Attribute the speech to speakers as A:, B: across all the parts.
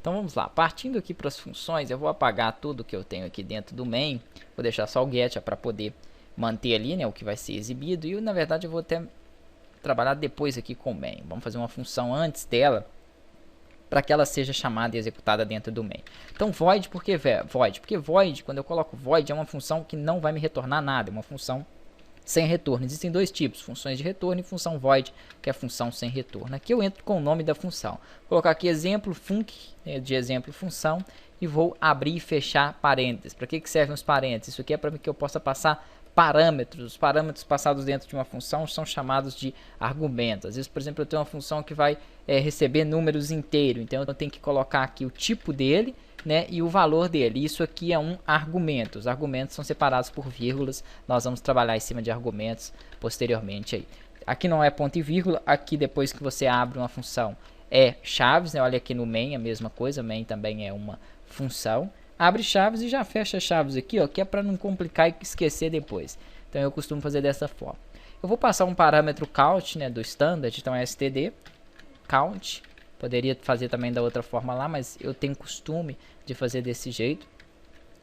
A: Então vamos lá, partindo aqui para as funções, eu vou apagar tudo que eu tenho aqui dentro do main, vou deixar só o get para poder manter ali, né, o que vai ser exibido, e na verdade eu vou até trabalhar depois aqui com o main. Vamos fazer uma função antes dela, para que ela seja chamada e executada dentro do main. Então void, por que void? Porque void, quando eu coloco void, é uma função que não vai me retornar nada, é uma função sem retorno. Existem dois tipos, funções de retorno e função void, que é a função sem retorno. Aqui eu entro com o nome da função. Vou colocar aqui exemplo func, de exemplo função, e vou abrir e fechar parênteses. Para que servem os parênteses? Isso aqui é para que eu possa passar parâmetros. Os parâmetros passados dentro de uma função são chamados de argumentos. Às vezes, por exemplo, eu tenho uma função que vai receber números inteiros, então eu tenho que colocar aqui o tipo dele, né, e o valor dele. Isso aqui é um argumento. Os argumentos são separados por vírgulas. Nós vamos trabalhar em cima de argumentos posteriormente aí. Aqui não é ponto e vírgula. Aqui, depois que você abre uma função, é chaves, né? Olha aqui no main a mesma coisa. Main também é uma função. Abre chaves e já fecha chaves aqui, ó, que é para não complicar e esquecer depois. Então eu costumo fazer dessa forma. Eu vou passar um parâmetro count, né, do standard, então é std count. Poderia fazer também da outra forma lá, mas eu tenho costume de fazer desse jeito.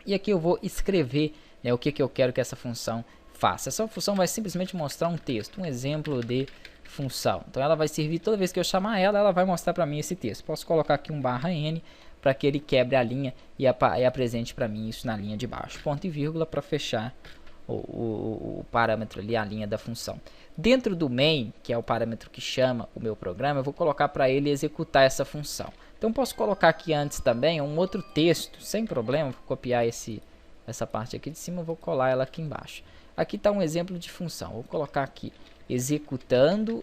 A: E aqui eu vou escrever, né, o que eu quero que essa função faça. Essa função vai simplesmente mostrar um texto, um exemplo de função. Então ela vai servir toda vez que eu chamar ela, ela vai mostrar para mim esse texto. Posso colocar aqui um /n para que ele quebre a linha e apresente para mim isso na linha de baixo. Ponto e vírgula para fechar o parâmetro ali, a linha da função. Dentro do main, que é o parâmetro que chama o meu programa, eu vou colocar para ele executar essa função. Então posso colocar aqui antes também um outro texto, sem problema, vou copiar essa parte aqui de cima, vou colar ela aqui embaixo. Aqui está um exemplo de função, vou colocar aqui executando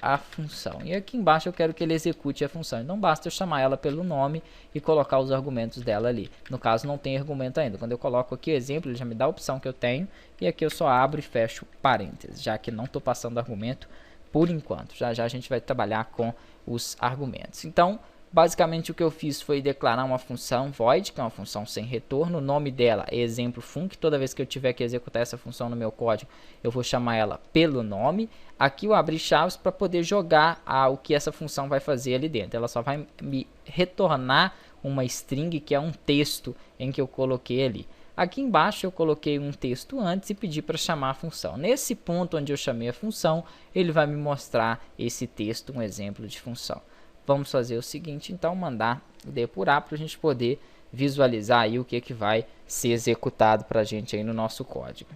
A: a função. E aqui embaixo eu quero que ele execute a função. Então basta eu chamar ela pelo nome e colocar os argumentos dela ali. No caso não tem argumento ainda. Quando eu coloco aqui o exemplo, ele já me dá a opção que eu tenho. E aqui eu só abro e fecho parênteses, já que não estou passando argumento por enquanto. Já já a gente vai trabalhar com os argumentos. Então, basicamente o que eu fiz foi declarar uma função void, que é uma função sem retorno. O nome dela é exemplo func. Toda vez que eu tiver que executar essa função no meu código, eu vou chamar ela pelo nome. Aqui eu abri chaves para poder jogar o que essa função vai fazer ali dentro. Ela só vai me retornar uma string, que é um texto em que eu coloquei ali. Aqui embaixo eu coloquei um texto antes e pedi para chamar a função. Nesse ponto onde eu chamei a função, ele vai me mostrar esse texto, um exemplo de função. Vamos fazer o seguinte, então, mandar depurar para a gente poder visualizar aí o que vai ser executado para a gente aí no nosso código.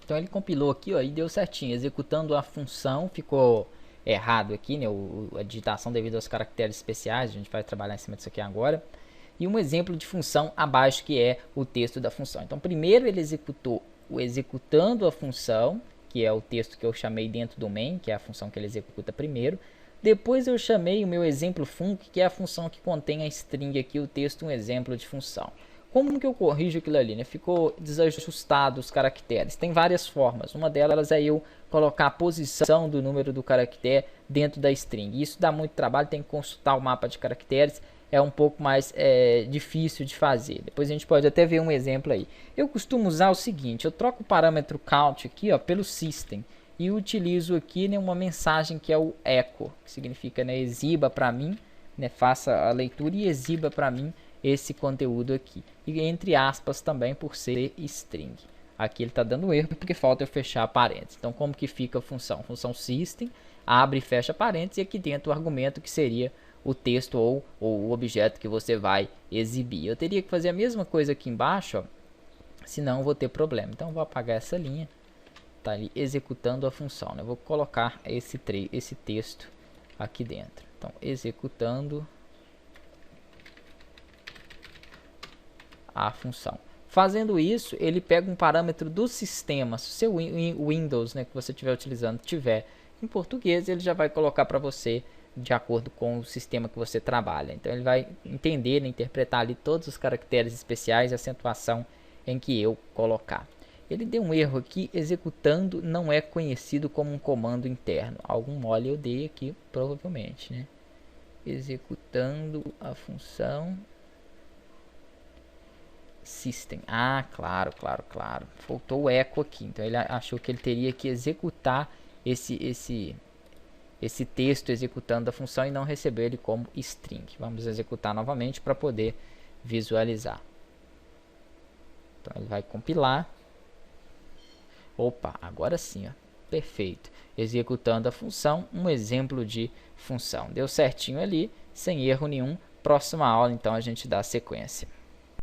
A: Então ele compilou aqui, ó, e deu certinho, executando a função, ficou errado aqui, né, a digitação devido aos caracteres especiais, a gente vai trabalhar em cima disso aqui agora. E um exemplo de função abaixo, que é o texto da função. Então primeiro ele executou o executando a função, que é o texto que eu chamei dentro do main, que é a função que ele executa primeiro. Depois eu chamei o meu exemplo func, que é a função que contém a string aqui, o texto, um exemplo de função. Como que eu corrijo aquilo ali, né? Ficou desajustado os caracteres. Tem várias formas. Uma delas é eu colocar a posição do número do caractere dentro da string. Isso dá muito trabalho, tem que consultar o mapa de caracteres. É um pouco mais difícil de fazer. Depois a gente pode até ver um exemplo aí. Eu costumo usar o seguinte, eu troco o parâmetro count aqui, ó, pelo system. E utilizo aqui, né, uma mensagem que é o echo, que significa, né, exiba para mim, né, faça a leitura e exiba para mim esse conteúdo aqui. E entre aspas também por ser string. Aqui ele está dando erro porque falta eu fechar parênteses. Então como que fica a função? Função system, abre e fecha parênteses e aqui dentro o argumento que seria o texto ou o objeto que você vai exibir. Eu teria que fazer a mesma coisa aqui embaixo, ó, senão eu vou ter problema. Então eu vou apagar essa linha. Tá ali executando a função, né? Eu vou colocar esse texto aqui dentro. Então, executando a função. Fazendo isso, ele pega um parâmetro do sistema. Se o seu Windows, né, que você estiver utilizando, tiver em português, ele já vai colocar para você de acordo com o sistema que você trabalha. Então, ele vai entender, né, interpretar ali todos os caracteres especiais e acentuação em que eu colocar. Ele deu um erro aqui, executando não é conhecido como um comando interno. Algum mole eu dei aqui, provavelmente, né? Executando a função system. Ah, claro. Faltou o echo aqui. Então ele achou que ele teria que executar esse esse texto executando a função e não receber ele como string. Vamos executar novamente para poder visualizar. Então ele vai compilar. Opa, agora sim, ó. Perfeito. Executando a função, um exemplo de função. Deu certinho ali, sem erro nenhum. Próxima aula, então, a gente dá sequência.